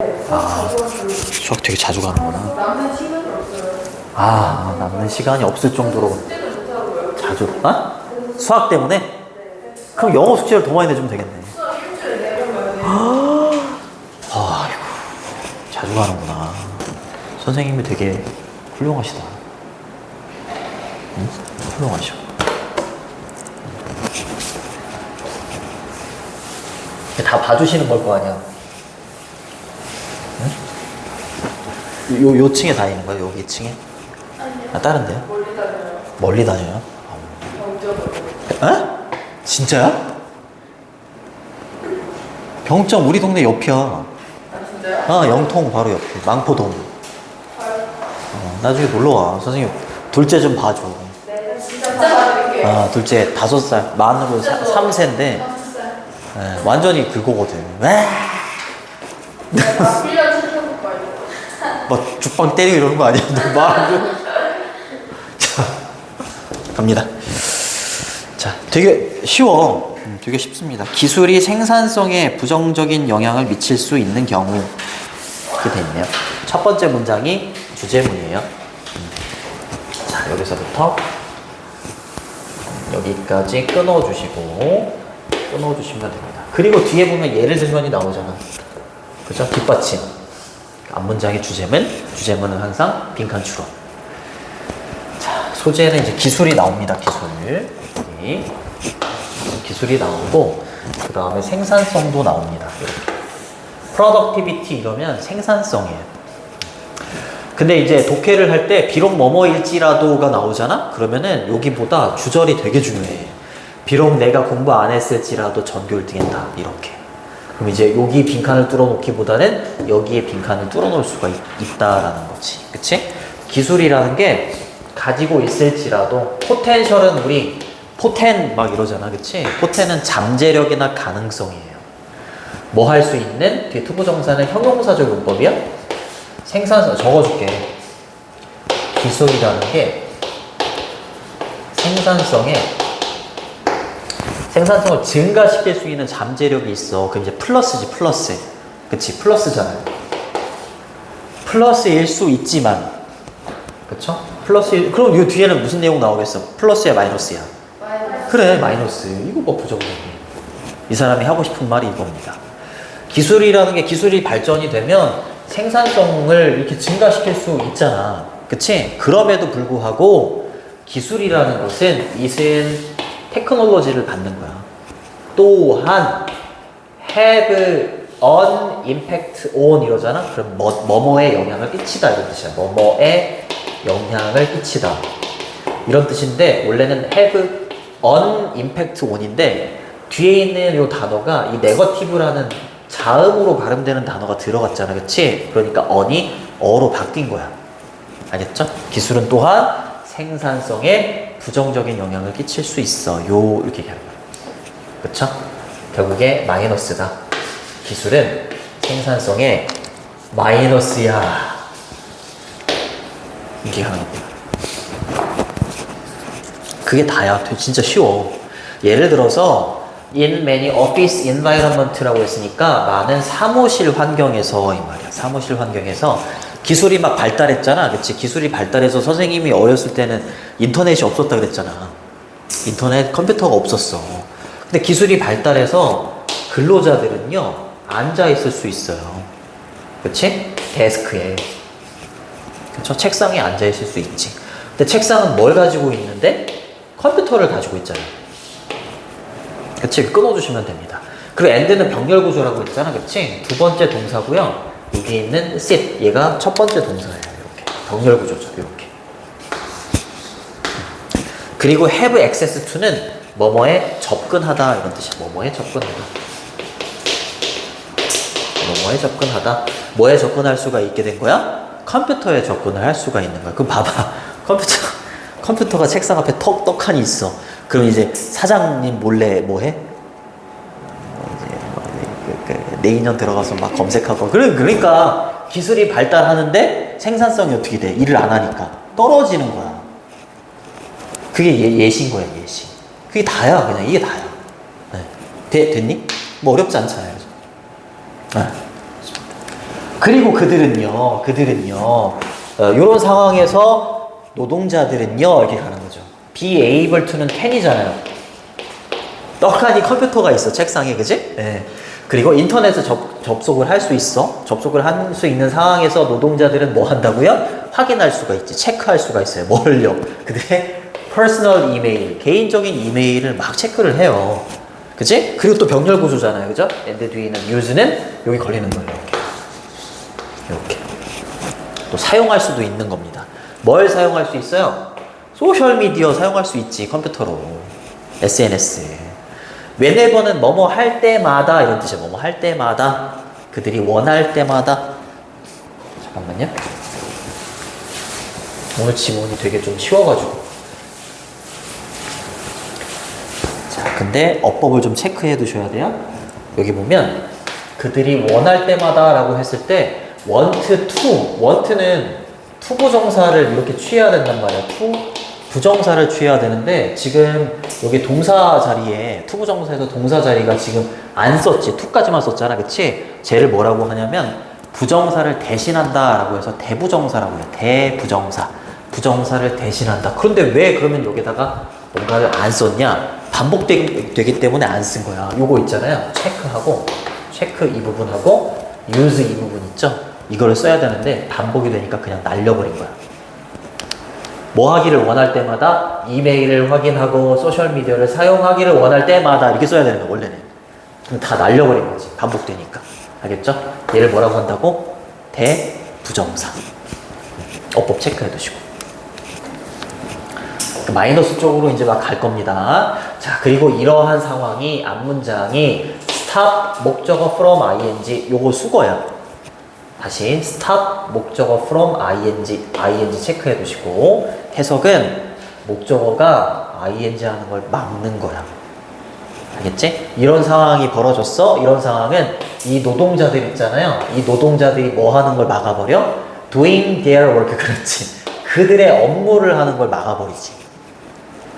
아, 수학 되게 자주 가는구나. 남는 시간이 없어요. 아, 남는 시간이 없을 정도로 숙제를 못 하고요. 자주. 아? 수학 때문에? 그럼 영어 숙제를 더 많이 내주면 되겠네. 수학 일주일에 4번 가야 돼. 아이고, 자주 가는구나. 선생님이 되게 훌륭하시다. 응? 훌륭하셔. 다 봐주시는 걸 거 아니야. 응? 요 층에 다니는 거야? 여기 층에? 아니요. 아, 다른 데요? 멀리 다녀요. 멀리 다녀요? 경적으로. 에? 진짜야? 병점 우리 동네 옆이야. 아, 진짜요? 아, 영통 바로 옆에. 망포동. 나중에 놀러와. 선생님, 둘째 좀 봐줘. 네, 진짜 봐드릴게요. 아, 둘째 5살. 만으로 3세인데, 완전히 그거거든. 와! 내가 1년 시켜볼까요? 뭐, 죽방 때리고 이러는 거 아니야? 너 말하고. 자, 갑니다. 자, 되게 쉬워. 되게 쉽습니다. 기술이 생산성에 부정적인 영향을 미칠 수 있는 경우. 이렇게 돼 있네요. 첫 번째 문장이 주제문이에요. 자, 여기서부터 여기까지 끊어주시고, 끊어주시면 됩니다. 그리고 뒤에 보면 예를 들면이 나오잖아. 그죠? 뒷받침. 앞문장의 주제문, 주제문은 항상 빈칸 추론. 자, 소재는 이제 기술이 나옵니다. 기술. 여기. 기술이 나오고, 그 다음에 생산성도 나옵니다. 이렇게. productivity 이러면 생산성이에요. 근데 이제 독해를 할 때 비록 뭐뭐일지라도가 나오잖아? 그러면은 여기보다 주절이 되게 중요해. 비록 내가 공부 안 했을지라도 전교 1등했다. 이렇게. 그럼 이제 여기 빈칸을 뚫어놓기보다는 여기에 빈칸을 뚫어놓을 수가 있다라는 거지. 그치? 기술이라는 게 가지고 있을지라도 포텐셜은 우리 포텐 막 이러잖아. 그치? 포텐은 잠재력이나 가능성이에요. 뭐 할 수 있는? 뒤에 투부정사는 형용사적 용법이야? 생산성 적어줄게. 기술이라는 게 생산성을 증가시킬 수 있는 잠재력이 있어. 그럼 이제 플러스지, 플러스. 그치? 플러스잖아요. 플러스일 수 있지만, 그쵸? 플러스, 그럼 이 뒤에는 무슨 내용 나오겠어? 플러스야, 마이너스야? 마이너스. 그래, 마이너스. 이거 뭐 부정적이야. 이 사람이 하고 싶은 말이 이겁니다. 기술이라는 게 기술이 발전이 되면 생산성을 이렇게 증가시킬 수 있잖아. 그치? 그럼에도 불구하고 기술이라는 것은 이은 테크놀로지를 받는 거야. 또한 have an impact on 이러잖아. 그럼 뭐뭐에 영향을 끼치다 이런 뜻이야. 뭐뭐에 영향을 끼치다 이런 뜻인데 원래는 have an impact on인데 뒤에 있는 이 단어가 이 negative라는 자음으로 발음되는 단어가 들어갔잖아. 그치? 그러니까 on이 어로 바뀐 거야. 알겠죠? 기술은 또한 생산성에 부정적인 영향을 끼칠 수 있어요. 이렇게 얘기하는 거야. 그쵸? 결국에 마이너스다. 기술은 생산성에 마이너스야. 이렇게 하는 겁니다. 그게 다야. 진짜 쉬워. 예를 들어서 in many office environment라고 했으니까 많은 사무실 환경에서 이 말이야. 사무실 환경에서 기술이 막 발달했잖아. 그치? 기술이 발달해서 선생님이 어렸을 때는 인터넷이 없었다 그랬잖아. 인터넷 컴퓨터가 없었어. 근데 기술이 발달해서 근로자들은요 앉아 있을 수 있어요. 그치? 데스크에. 그쵸? 책상에 앉아 있을 수 있지. 근데 책상은 뭘 가지고 있는데? 컴퓨터를 가지고 있잖아. 그치? 끊어주시면 됩니다. 그리고 and는 병렬 구조라고 했잖아. 그치? 두 번째 동사고요. 여기 있는 sit, 얘가 첫 번째 동사예요. 이렇게. 병렬 구조죠. 이렇게. 그리고 have access to는 뭐뭐에 접근하다 이런 뜻이야. 뭐뭐에 접근하다. 뭐뭐에 접근하다. 뭐에 접근할 수가 있게 된 거야? 컴퓨터에 접근을 할 수가 있는 거야. 그럼 봐봐. 컴퓨터가 책상 앞에 떡하니 있어. 그럼 이제 사장님 몰래 뭐 해? 내 인연 들어가서 막 검색하고. 그러니까 기술이 발달하는데 생산성이 어떻게 돼? 일을 안 하니까 떨어지는 거야. 그게 예시인 거야, 예시. 그게 다야, 그냥 이게 다야. 네. 됐니? 뭐 어렵지 않잖아요. 네. 그리고 그들은요, 이런 상황에서 노동자들은요, 이렇게 가는 거죠. be able to는 can이잖아요. 떡하니 컴퓨터가 있어, 책상에, 그지? 네. 그리고 인터넷에 접속을 할 수 있어. 접속을 할 수 있는 상황에서 노동자들은 뭐 한다고요? 확인할 수가 있지. 체크할 수가 있어요. 뭘요? 그들의 퍼스널 이메일, 개인적인 이메일을 막 체크를 해요. 그지? 그리고 또 병렬 구조잖아요. 그죠? and 뒤에 있는 use는 여기 걸리는 거예요. 이렇게. 또 사용할 수도 있는 겁니다. 뭘 사용할 수 있어요? 소셜미디어 사용할 수 있지. 컴퓨터로. SNS. whenever는 뭐뭐 할 때마다 이런 뜻이에요. 뭐뭐 할 때마다. 그들이 원할 때마다. 잠깐만요. 오늘 지문이 되게 좀 쉬워가지고. 자, 근데 어법을 좀 체크해 두셔야 돼요. 여기 보면 그들이 원할 때마다 라고 했을 때 want to, want는 투부정사를 이렇게 취해야 된단 말이야. to 부정사를 취해야 되는데 지금 여기 동사 자리에 투부정사에서 동사 자리가 지금 안 썼지. to까지만 썼잖아. 그치? 쟤를 뭐라고 하냐면 부정사를 대신한다 라고 해서 대부정사라고 해요. 대부정사. 부정사를 대신한다. 그런데 왜 그러면 여기다가 뭔가를 안 썼냐? 반복되기 때문에 안 쓴 거야. 요거 있잖아요. 체크하고 체크 이 부분하고 use 이 부분 있죠? 이거를 써야 되는데 반복이 되니까 그냥 날려버린 거야. 뭐 하기를 원할 때마다 이메일을 확인하고 소셜미디어를 사용하기를 원할 때마다 이렇게 써야 되는 거야 원래는. 다 날려버린 거지. 반복되니까. 알겠죠? 얘를 뭐라고 한다고? 대부정사. 어법 체크해 두시고. 마이너스 쪽으로 이제 막 갈 겁니다. 자, 그리고 이러한 상황이 앞문장이 stop 목적어 from ing 요거 수거야. 다시 stop 목적어 from ing 체크해 두시고 해석은 목적어가 ing 하는 걸 막는 거야. 알겠지? 이런 상황이 벌어졌어. 이런 상황은 이 노동자들 있잖아요. 이 노동자들이 뭐 하는 걸 막아버려? doing their work. 그렇지. 그들의 업무를 하는 걸 막아버리지.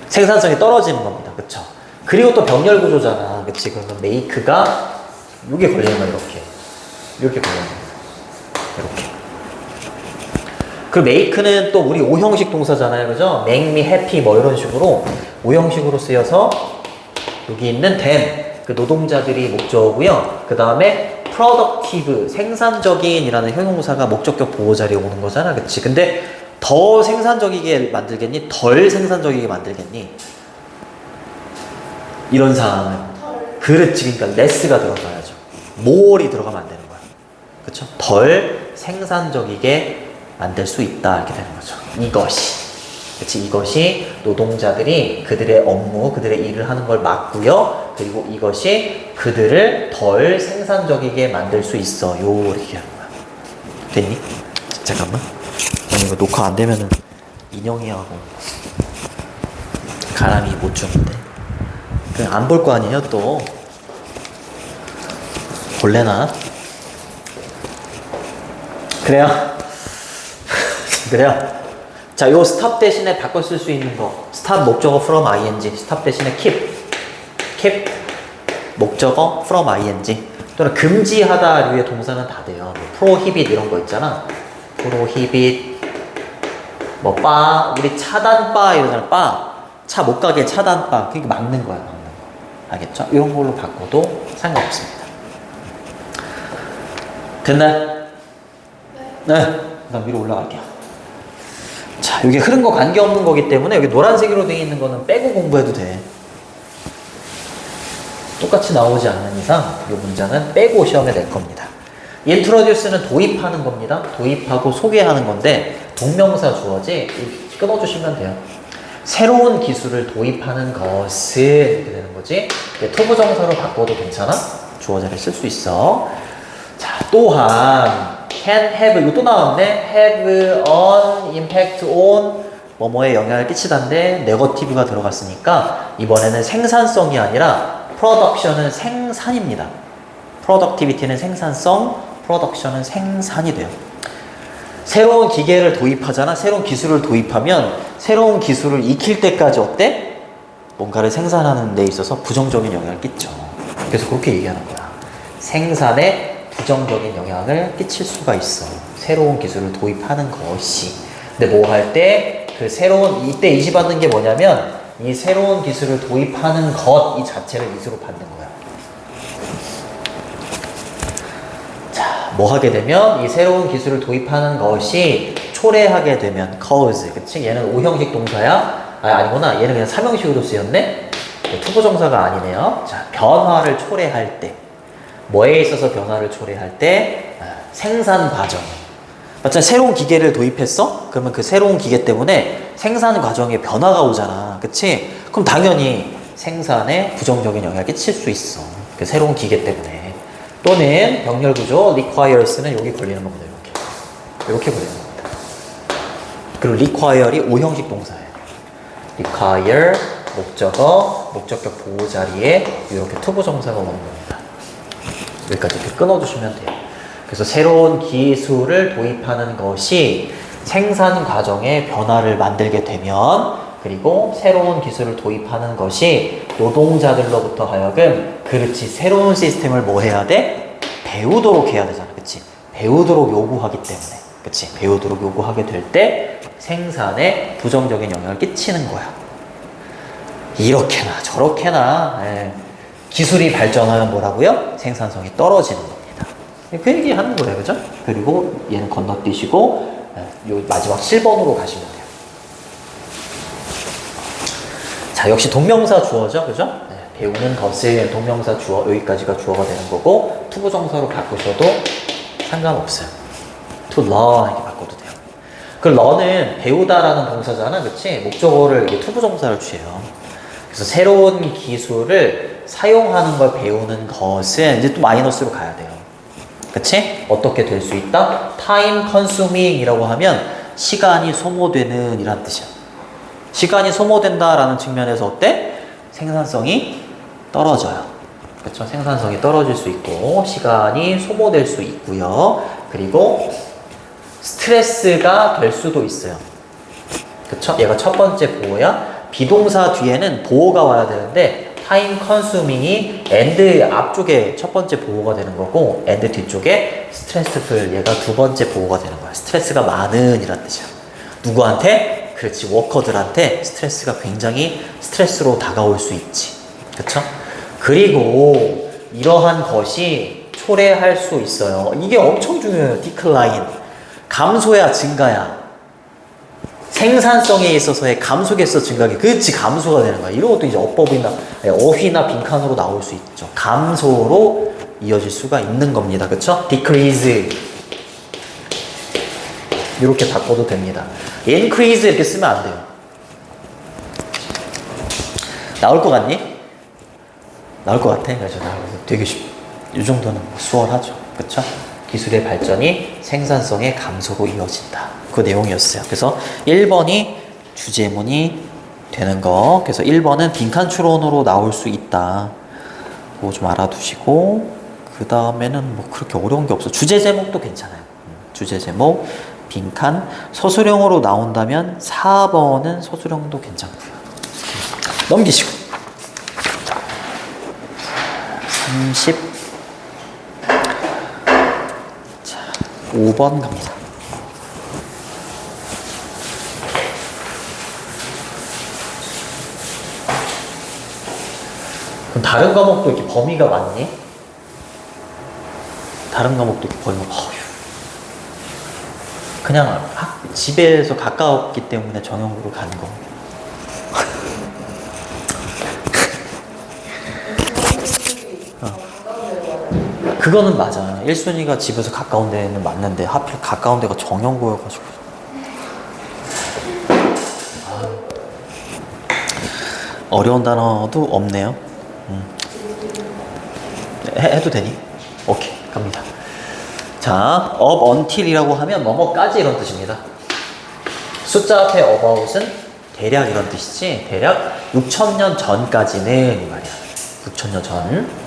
생산성이 떨어지는 겁니다. 그쵸? 그리고 또 병렬 구조잖아. 그치? 그러면 make가 이게 걸리는 거야. 이렇게 걸리는 거야. 이렇게. 그 make는 또 우리 5형식 동사잖아요. 그죠? make me happy 뭐 이런 식으로 5형식으로 쓰여서 여기 있는 than 그 노동자들이 목적어고요. 그 다음에 productive 생산적인 이라는 형용사가 목적격 보호 자리에 오는 거잖아. 그치? 근데 더 생산적이게 만들겠니? 덜 생산적이게 만들겠니? 이런 상황은 그렇지. 그러니까 less가 들어가야죠. more이 들어가면 안 되는 거야. 그쵸? 덜 생산적이게 만들 수 있다. 이렇게 되는 거죠. 이것이. 그치? 이것이 노동자들이 그들의 업무, 그들의 일을 하는 걸 막고요. 그리고 이것이 그들을 덜 생산적이게 만들 수 있어. 이렇게 하는 거야. 됐니? 잠깐만. 아니, 이거 녹화 안 되면은 인형이하고 가람이 못 주는데. 그냥 안 볼 거 아니에요, 또. 볼래나? 그래요? 그래요? 자, 요 stop 대신에 바꿔 쓸 수 있는 거. stop 목적어 from ing. stop 대신에 keep 목적어 from ing. 또는 금지하다 류의 동사는 다 돼요. 뭐 prohibit 이런 거 있잖아. prohibit 뭐 바, 우리 차단바 이러잖아. 바. 차 못 가게 차단바. 그게 막는 거야, 막는 거. 알겠죠? 이런 걸로 바꿔도 상관없습니다. 됐나요? 네. 그다음 위로 올라갈게요. 자, 이게 흐른 거 관계없는 거기 때문에 여기 노란색으로 되어 있는 거는 빼고 공부해도 돼. 똑같이 나오지 않는 이상 이 문장은 빼고 시험에 낼 겁니다. introduce는 도입하는 겁니다. 도입하고 소개하는 건데 동명사 주어지 끊어주시면 돼요. 새로운 기술을 도입하는 것은 이렇게 되는 거지. 투부정사로 바꿔도 괜찮아? 주어자를 쓸 수 있어. 자, 또한 can have, 이거 또 나왔네. have an impact on 뭐뭐에 영향을 끼치다인데 네거티브가 들어갔으니까 이번에는 생산성이 아니라 production은 생산입니다. productivity는 생산성, production은 생산이 돼요. 새로운 기계를 도입하잖아. 새로운 기술을 도입하면 새로운 기술을 익힐 때까지 어때? 뭔가를 생산하는 데 있어서 부정적인 영향을 끼쳐. 그래서 그렇게 얘기하는 거야. 생산에 부정적인 영향을 끼칠 수가 있어. 새로운 기술을 도입하는 것이. 근데 뭐 할 때 그 새로운 이때 이시 받는 게 뭐냐면 이 새로운 기술을 도입하는 것 이 자체를 이수로 받는 거야. 자, 뭐 하게 되면 이 새로운 기술을 도입하는 것이 초래하게 되면 cause. 그치? 얘는 5형식 동사야. 아니구나. 얘는 그냥 3형식으로 쓰였네. 투부정사가 아니네요. 자, 변화를 초래할 때. 뭐에 있어서 변화를 초래할 때? 생산 과정. 맞잖아. 새로운 기계를 도입했어? 그러면 그 새로운 기계 때문에 생산 과정에 변화가 오잖아. 그치? 그럼 당연히 생산에 부정적인 영향을 끼칠 수 있어. 그 새로운 기계 때문에. 또는 병렬 구조, requires는 여기 걸리는 겁니다. 이렇게 걸리는 겁니다. 그리고 require이 5형식 동사예요. require, 목적어, 목적격 보호 자리에 이렇게 투부정사가 오는 겁니다. 여기까지 이렇게 끊어주시면 돼요. 그래서 새로운 기술을 도입하는 것이 생산 과정에 변화를 만들게 되면, 그리고 새로운 기술을 도입하는 것이 노동자들로부터 하여금, 그렇지, 새로운 시스템을 뭐 해야 돼? 배우도록 해야 되잖아. 그치? 배우도록 요구하기 때문에. 그치? 배우도록 요구하게 될 때 생산에 부정적인 영향을 끼치는 거야. 이렇게나 저렇게나 기술이 발전하면 뭐라고요? 생산성이 떨어지는 겁니다. 그 얘기 하는 거예요. 그죠? 그리고 얘는 건너뛰시고 요 마지막 7번으로 가시면 돼요. 자, 역시 동명사 주어죠. 그죠? 배우는 것을 동명사 주어, 여기까지가 주어가 되는 거고, 투부정사로 바꾸셔도 상관없어요. to learn 이렇게 바꿔도 돼요. 그 learn은 배우다라는 동사잖아. 그치? 목적어를 이게 투부정사를 취해요. 그래서 새로운 기술을 사용하는 걸 배우는 것은 이제 또 마이너스로 가야 돼요. 그치? 어떻게 될 수 있다? time consuming 이라고 하면 시간이 소모되는 이란 뜻이야. 시간이 소모된다라는 측면에서 어때? 생산성이 떨어져요. 그쵸? 생산성이 떨어질 수 있고, 시간이 소모될 수 있고요. 그리고 스트레스가 될 수도 있어요. 그쵸? 얘가 첫 번째 보호야. 비동사 뒤에는 보호가 와야 되는데, time consuming이 and 앞쪽에 첫 번째 보호가 되는 거고, and 뒤쪽에 stressful, 얘가 두 번째 보호가 되는 거야. 스트레스가 많은 이란 뜻이야. 누구한테? 그렇지, 워커들한테 스트레스가 굉장히 스트레스로 다가올 수 있지. 그쵸? 그리고 이러한 것이 초래할 수 있어요. 이게 엄청 중요해요. decline. 감소야, 증가야. 생산성에 있어서의 감소겠어, 증가기. 그렇지, 감소가 되는 거야. 이런 것도 이제 어휘나 빈칸으로 나올 수 있죠. 감소로 이어질 수가 있는 겁니다. 그쵸? decrease. 이렇게 바꿔도 됩니다. increase 이렇게 쓰면 안 돼요. 나올 것 같니? 나올 것 같아. 그래서 되게 이 정도는 수월하죠. 그쵸? 기술의 발전이 생산성의 감소로 이어진다. 그 내용이었어요. 그래서 1번이 주제문이 되는 거. 그래서 1번은 빈칸 추론으로 나올 수 있다. 그거 좀 알아두시고, 그 다음에는 뭐 그렇게 어려운 게 없어. 주제 제목도 괜찮아요. 주제 제목, 빈칸, 서술형으로 나온다면 4번은 서술형도 괜찮고요. 넘기시고. 5번 갑니다. 그럼 다른 과목도 이렇게 범위가 많니? 다른 과목도 이렇게 범위가 그냥 집에서 가까웠기 때문에 정형으로 가는 거. 그거는 맞아. 1순위가 집에서 가까운 데는 맞는데 하필 가까운 데가 정형고여가지고. 어려운 단어도 없네요. 해도 되니? 오케이, 갑니다. 자, up until이라고 하면 뭐뭐까지 이런 뜻입니다. 숫자 앞에 about은 대략 이런 뜻이지. 대략 6,000년 전까지는 이 말이야. 6,000년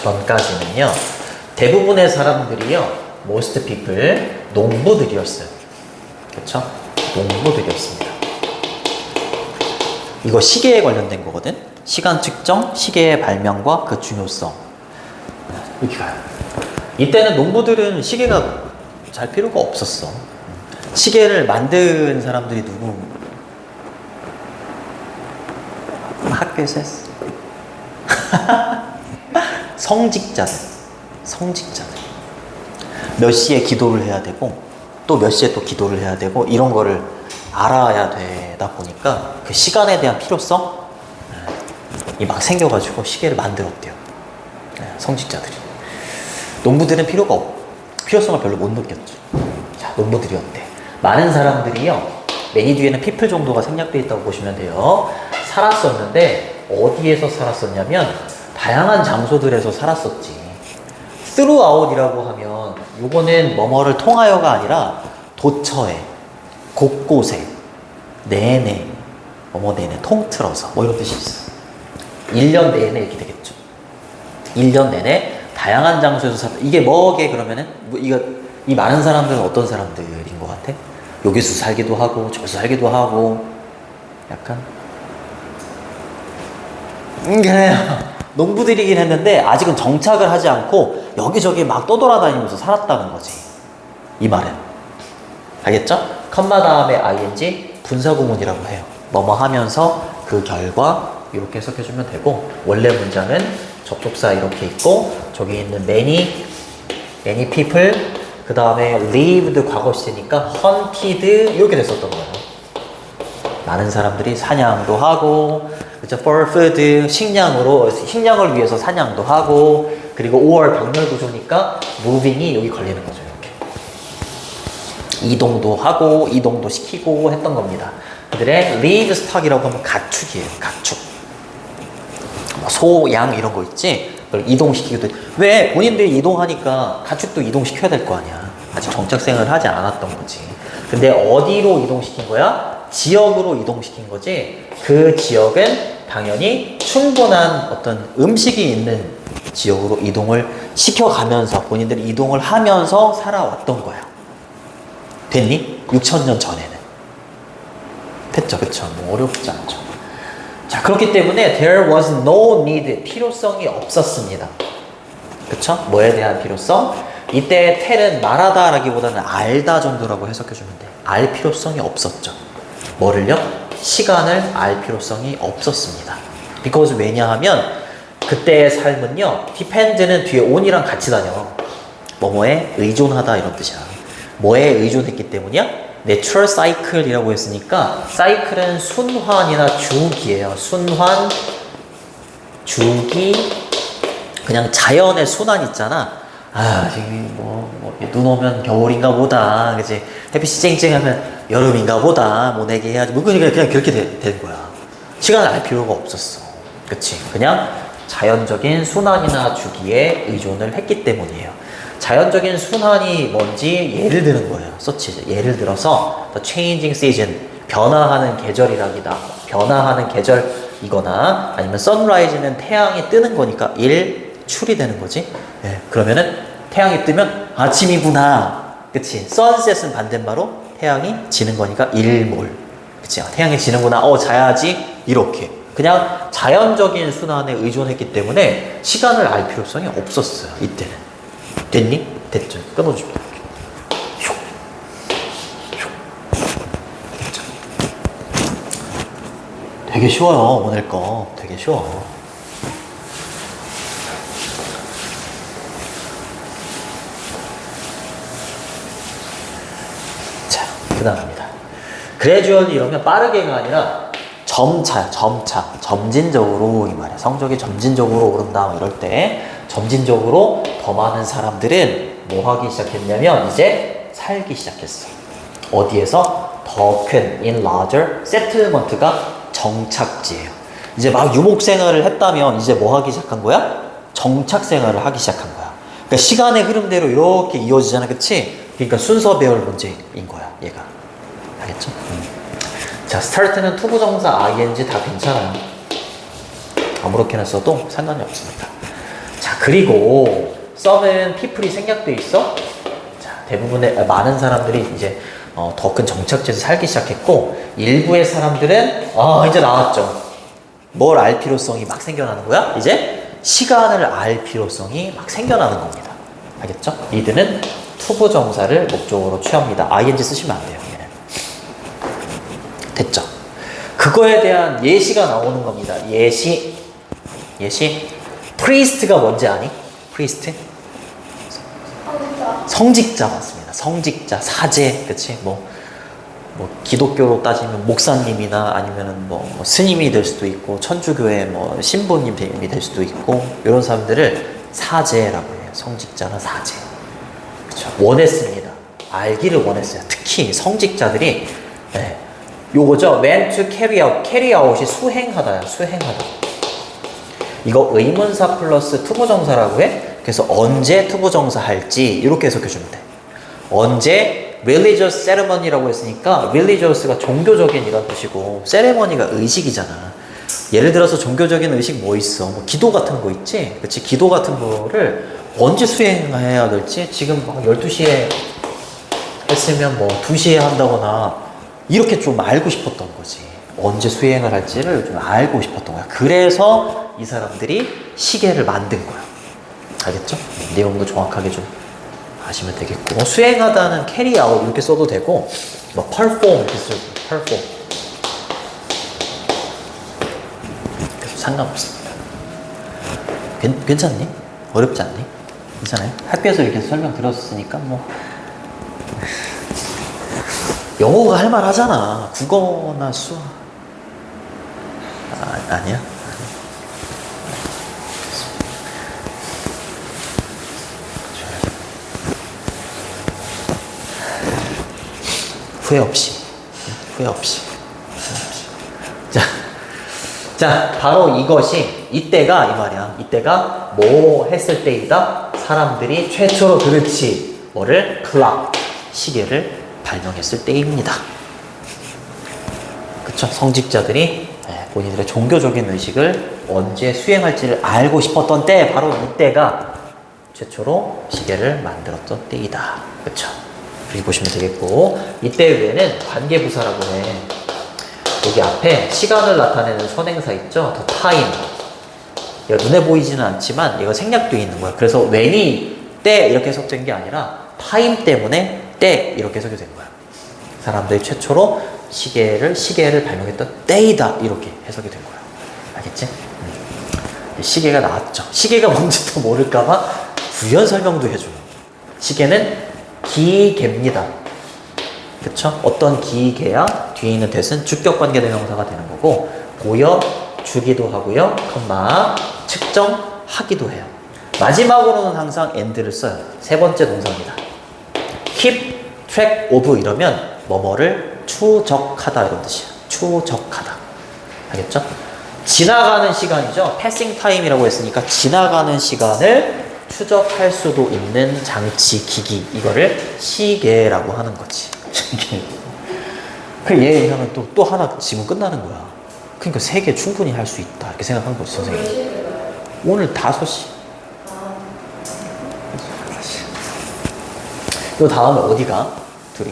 전까지는요, 대부분의 사람들이요, most people, 농부들이었어요. 그쵸? 농부들이었습니다. 이거 시계에 관련된 거거든? 시간 측정, 시계의 발명과 그 중요성. 이렇게 가요. 이때는 농부들은 시계가 잘 필요가 없었어. 시계를 만든 사람들이 누구? 학교에서 했어. 성직자들. 몇 시에 기도를 해야 되고 또 몇 시에 또 기도를 해야 되고 이런 거를 알아야 되다 보니까 그 시간에 대한 필요성 이 막 생겨가지고 시계를 만들었대요. 성직자들이. 농부들은 필요성을 별로 못 느꼈죠. 자, 농부들이 어때? 많은 사람들이요, many 뒤에는 people 정도가 생략되어 있다고 보시면 돼요. 살았었는데 어디에서 살았었냐면 다양한 장소들에서 살았었지. throughout이라고 하면 요거는 뭐뭐를 통하여가 아니라 도처에, 곳곳에, 내내, 뭐뭐 내내, 통틀어서 뭐 이런 뜻이 있어. 1년 내내 이렇게 되겠죠. 1년 내내 다양한 장소에서 살다. 이게 뭐게 그러면은 이 많은 사람들은 어떤 사람들인 것 같아? 여기서 살기도 하고 저기서 살기도 하고 약간 그래요. 농부들이긴 했는데 아직은 정착을 하지 않고 여기저기 막 떠돌아다니면서 살았다는 거지. 이 말은 알겠죠? 컴마 다음에 ing 분사구문이라고 해요. 뭐뭐 하면서 그 결과 이렇게 해석해주면 되고, 원래 문장은 접속사 이렇게 있고 저기 있는 many people 그 다음에 lived 과거 시제니까 hunted 이렇게 됐었던 거예요. 많은 사람들이 사냥도 하고, 그쵸? for food 식량을 위해서 사냥도 하고, 그리고 5월 병렬 구조니까 moving이 여기 걸리는 거죠. 이렇게 이동도 하고 이동도 시키고 했던 겁니다. 그들의 livestock이라고 하면 가축이에요. 가축. 소, 양 이런 거 있지? 그걸 이동시키기도 해. 왜? 본인들이 이동하니까 가축도 이동시켜야 될 거 아니야. 아직 정착생을 하지 않았던 거지. 근데 어디로 이동시킨 거야? 지역으로 이동시킨 거지. 그 지역은 당연히 충분한 어떤 음식이 있는 지역으로 이동을 시켜가면서 본인들이 이동을 하면서 살아왔던 거야. 됐니? 6,000년 전에는. 됐죠? 그쵸? 뭐 어렵지 않죠. 자, 그렇기 때문에 there was no need, 필요성이 없었습니다. 그쵸? 뭐에 대한 필요성? 이때 tell은 말하다 라기보다는 알다 정도라고 해석해주면 돼. 알 필요성이 없었죠. 뭐를요? 시간을 알 필요성이 없었습니다. because 왜냐하면 그때의 삶은요, depend는 뒤에 on이랑 같이 다녀. 뭐뭐에 의존하다 이런 뜻이야. 뭐에 의존했기 때문이야? 내추럴 사이클이라고 했으니까 사이클은 순환이나 주기예요. 순환, 주기, 그냥 자연의 순환 있잖아. 아, 지금 눈 오면 겨울인가 보다. 그치? 햇빛이 쨍쨍하면 여름인가 보다. 뭐 내게 해야지. 뭐 그냥 그렇게 된 거야. 시간을 알 필요가 없었어. 그치? 그냥 자연적인 순환이나 주기에 의존을 했기 때문이에요. 자연적인 순환이 뭔지 예를 드는 거예요. 서치. 예를 들어서 the changing season, 변화하는 계절이라기다. 변화하는 계절이거나 아니면 sunrise는 태양이 뜨는 거니까 일출이 되는 거지. 예, 그러면은 태양이 뜨면 아침이구나. 그치? sunset은 반대말로 태양이 지는 거니까 일몰. 그치? 태양이 지는구나. 자야지. 이렇게. 그냥 자연적인 순환에 의존했기 때문에 시간을 알 필요성이 없었어요. 이때는. 됐니? 됐죠. 끊어줍니다. 되게 쉬워요. 오늘 거 되게 쉬워. 자, 그 다음입니다. gradually 이러면 빠르게가 아니라 점차, 점진적으로 이 말이야. 성적이 점진적으로 오른다 이럴 때 점진적으로 더 많은 사람들은 뭐 하기 시작했냐면 이제 살기 시작했어. 어디에서? 더 큰 in larger settlement가 정착지예요. 이제 막 유목 생활을 했다면 이제 뭐 하기 시작한 거야? 정착 생활을 하기 시작한 거야. 그러니까 시간의 흐름대로 이렇게 이어지잖아, 그치? 그러니까 순서 배울 문제인 거야, 얘가. 알겠죠? 자, start는 투부정사 ing 다 괜찮아요. 아무렇게나 써도 상관이 없습니다. 자, 그리고 some은 people이 생략돼 있어. 자, 대부분의 많은 사람들이 이제 더 큰 정착지에서 살기 시작했고, 일부의 사람들은 이제 나왔죠. 뭘 알 필요성이 막 생겨나는 거야? 이제 시간을 알 필요성이 막 생겨나는 겁니다. 알겠죠? need는 투부정사를 목적으로 취합니다. ing 쓰시면 안 돼요. 얘는. 됐죠? 그거에 대한 예시가 나오는 겁니다. 예시. priest가 뭔지 아니? priest? 성직자 맞습니다. 성직자, 사제, 그치? 뭐 기독교로 따지면 목사님이나 아니면은 뭐 스님이 될 수도 있고, 천주교의 뭐 신부님이 될 수도 있고, 이런 사람들을 사제라고 해요. 성직자나 사제. 그쵸? 원했습니다. 알기를 원했어요. 특히 성직자들이, 네. 요거죠. when to carry out. carry out이 수행하다야, 수행하다. 이거 의문사 플러스 투부정사라고 해. 그래서 언제 투부정사 할지 이렇게 해석해주면 돼. 언제 religious ceremony라고 했으니까 religious가 종교적인 이런 뜻이고 ceremony가 의식이잖아. 예를 들어서 종교적인 의식 뭐 있어? 뭐 기도 같은 거 있지? 그치? 기도 같은 거를 언제 수행해야 될지 지금 막 12시에 했으면 뭐 2시에 한다거나 이렇게 좀 알고 싶었던 거지. 언제 수행을 할지를 좀 알고 싶었던 거야. 그래서 이 사람들이 시계를 만든 거야. 알겠죠? 내용도 정확하게 좀 아시면 되겠고, 수행하다는 carry out 이렇게 써도 되고, 뭐 perform 이렇게 써도 되고, perform. 상관없습니다. 괜찮니? 어렵지 않니? 괜찮아요? 학교에서 이렇게 설명 들었으니까 뭐 영어가 할 말 하잖아. 국어나 수학 아니야? 후회 없이. 자, 바로 이것이 이때가 이 말이야. 이때가 뭐 했을 때이다? 사람들이 최초로 그렇지. 뭐를? 클락, 시계를 발명했을 때입니다. 그쵸? 성직자들이 본인들의 종교적인 의식을 언제 수행할지를 알고 싶었던 때, 바로 이때가 최초로 시계를 만들었던 때이다. 그쵸? 여기 보시면 되겠고, 이때 외에는 관계부사라고 해. 여기 앞에 시간을 나타내는 선행사 있죠? 더 타임. 얘가 눈에 보이지는 않지만 얘가 생략되어 있는 거야. 그래서 when이 때 이렇게 해석된 게 아니라 타임 때문에 때 이렇게 해석이 된 거야. 사람들이 최초로 시계를 발명했던 때이다 이렇게 해석이 된 거야. 알겠지? 시계가 나왔죠. 시계가 뭔지도 모를까봐 부연 설명도 해줘요. 시계는 기계입니다. 그쵸? 어떤 기계야 뒤에 있는 대신 주격관계 대명사가 되는 거고, 보여주기도 하고요, 컴마 측정하기도 해요. 마지막으로는 항상 and를 써요. 세 번째 동사입니다. keep track of 이러면 뭐뭐를 추적하다 이런 뜻이야. 추적하다. 알겠죠? 지나가는 시간이죠. passing time이라고 했으니까 지나가는 시간을 추적할 수도 있는 장치, 기기, 이거를 시계라고 하는 거지. 그 얘 하면 또 하나 지금 끝나는 거야. 그러니까 3개 충분히 할 수 있다 이렇게 생각한 거지 선생님. 오늘 5시. 요 다음에 어디가? 둘이?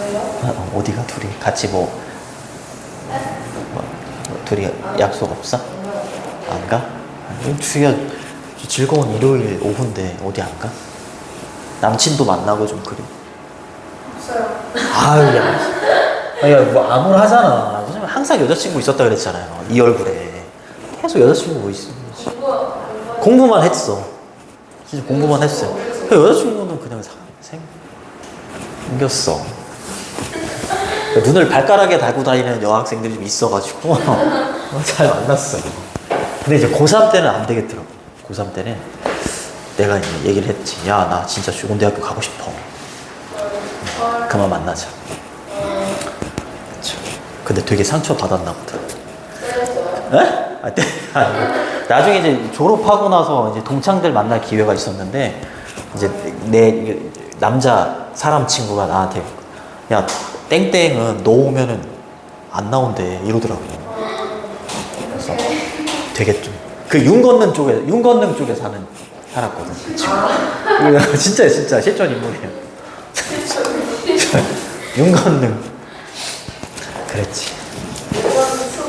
저요? 어디가 둘이? 같이 뭐 둘이 약속 없어? 안 가? 주희야 즐거운 일요일 오후인데 어디 안 가? 남친도 만나고 좀 그래. 없어요. 아유, 야, 뭐 암울하잖아. 선생님 항상 여자친구 있었다 그랬잖아요. 이 얼굴에 계속 여자친구 뭐 있어? 공부만 했어. 진짜 공부만 했어요. 여자친구는 그냥 생겼어. 눈을 발가락에 달고 다니는 여학생들이 좀 있어가지고 잘 만났어. 근데 이제 고3 때는 안 되겠더라고. 고3 때는 내가 이제 얘기를 했지. 야, 나 진짜 주공대학교 가고 싶어. 그만 만나자. 그쵸. 근데 되게 상처 받았나 보다. 때렸어요? 에? 나중에 이제 졸업하고 나서 이제 동창들 만날 기회가 있었는데, 이제 내 남자 사람 친구가 나한테 야, 땡땡은 너 오면은 안 나온대 이러더라고. 그래서 되게 좀 그 윤건능 쪽에 살았거든. 그 친구. 진짜 실존 인물이에요. 윤건능. 그랬지.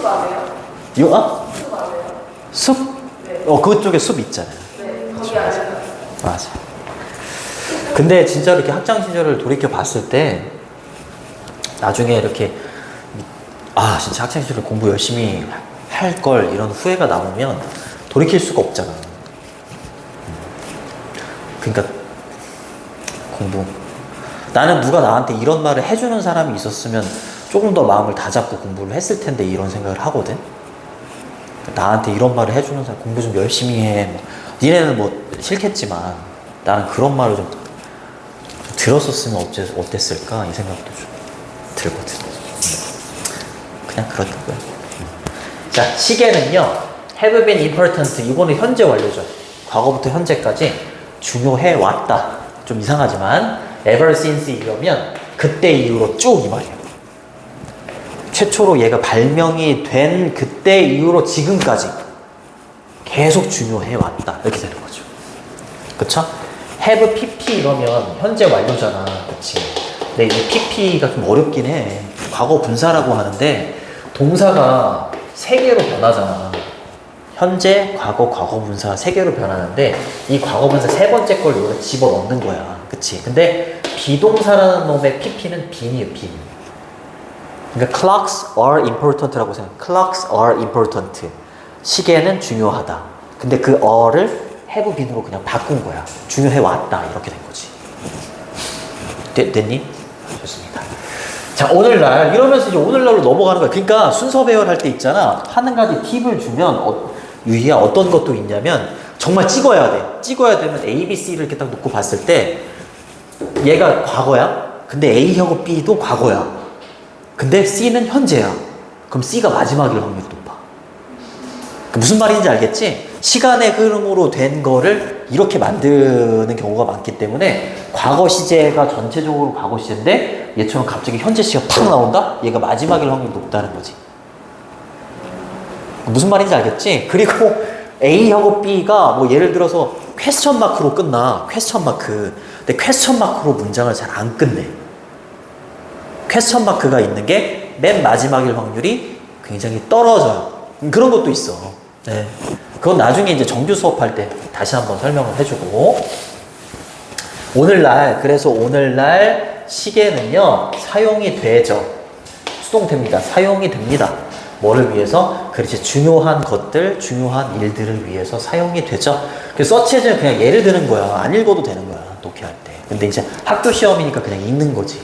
아니에요? 숲 아니에요? 숲? 네. 그쪽에 숲 있잖아요. 네, 거기 아니에요. 맞아. 근데 진짜 이렇게 학창 시절을 돌이켜 봤을 때 나중에 이렇게 진짜 학창 시절에 공부 열심히 할 걸 이런 후회가 남으면 돌이킬 수가 없잖아. 그러니까 공부. 나는 누가 나한테 이런 말을 해주는 사람이 있었으면 조금 더 마음을 다잡고 공부를 했을 텐데 이런 생각을 하거든. 나한테 이런 말을 해주는 사람, 공부 좀 열심히 해. 뭐. 니네는 뭐 싫겠지만 나는 그런 말을 좀 들었었으면 어땠을까 이 생각도 좀 들거든. 그냥 그렇다고요. 자, 시계는요, have been important. 이거는 현재 완료죠. 과거부터 현재까지 중요해 왔다. 좀 이상하지만 ever since 이러면 그때 이후로 쭉 이 말이에요. 최초로 얘가 발명이 된 그때 이후로 지금까지 계속 중요해 왔다. 이렇게 되는 거죠. 그쵸? have pp 이러면 현재 완료잖아. 그치? 근데 이 pp가 좀 어렵긴 해. 과거 분사라고 하는데 동사가 세 개로 변하잖아. 현재, 과거, 과거 분사 세 개로 변하는데 이 과거 분사 세 번째 걸 여기다 집어넣는 거야. 그치? 근데 비동사라는 놈의 pp는 빈이에요, 빈. 그러니까 clocks are important라고 생각해. clocks are important. 시계는 중요하다. 근데 그 어를 have been으로 그냥 바꾼 거야. 중요해 왔다. 이렇게 된 거지. 됐니? 좋습니다. 자, 오늘날 이러면서 이제 오늘날로 넘어가는 거야. 그러니까 순서 배열할 때 있잖아. 한 가지 팁을 주면 유희야 어떤 것도 있냐면 정말 찍어야 돼. 찍어야 되면 A, B, C를 이렇게 딱 놓고 봤을 때 얘가 과거야. 근데 A하고 B도 과거야. 근데 C는 현재야. 그럼 C가 마지막일 확률이 높아. 무슨 말인지 알겠지? 시간의 흐름으로 된 거를 이렇게 만드는 경우가 많기 때문에 과거 시제가 전체적으로 과거 시제인데 얘처럼 갑자기 현재 시가 팍 나온다? 얘가 마지막일 확률이 높다는 거지. 무슨 말인지 알겠지? 그리고 A하고 B가 뭐 예를 들어서 퀘스천 마크로 끝나. 퀘스천 마크. 근데 퀘스천 마크로 문장을 잘 안 끝내. 퀘스천 마크가 있는 게 맨 마지막일 확률이 굉장히 떨어져요. 그런 것도 있어. 네. 그건 나중에 이제 정규 수업할 때 다시 한번 설명을 해주고. 그래서 오늘날 시계는요, 사용이 되죠. 수동태입니다. 사용이 됩니다. 뭐를 위해서? 그렇지. 중요한 것들, 중요한 일들을 위해서 사용이 되죠. 그래서 서치에즈는 그냥 예를 드는 거야. 안 읽어도 되는 거야. 독해할 때. 근데 이제 학교 시험이니까 그냥 읽는 거지.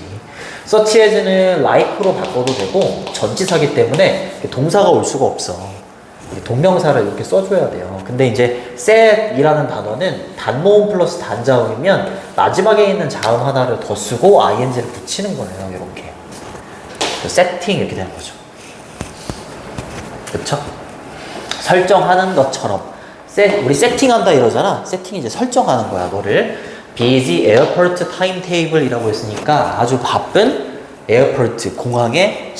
서치에즈는 like로 바꿔도 되고 전치사기 때문에 동사가 올 수가 없어. 동명사를 이렇게 써줘야 돼요. 근데 이제 set이라는 단어는 단모음 플러스 단자음이면 마지막에 있는 자음 하나를 더 쓰고 ing를 붙이는 거예요. 이렇게. 세팅 이렇게 되는 거죠. 그쵸? 설정하는 것처럼. 우리 세팅한다 이러잖아. 세팅이 이제 설정하는 거야. 뭐를. busy airport timetable이라고 했으니까 아주 바쁜 에어포트, 공항의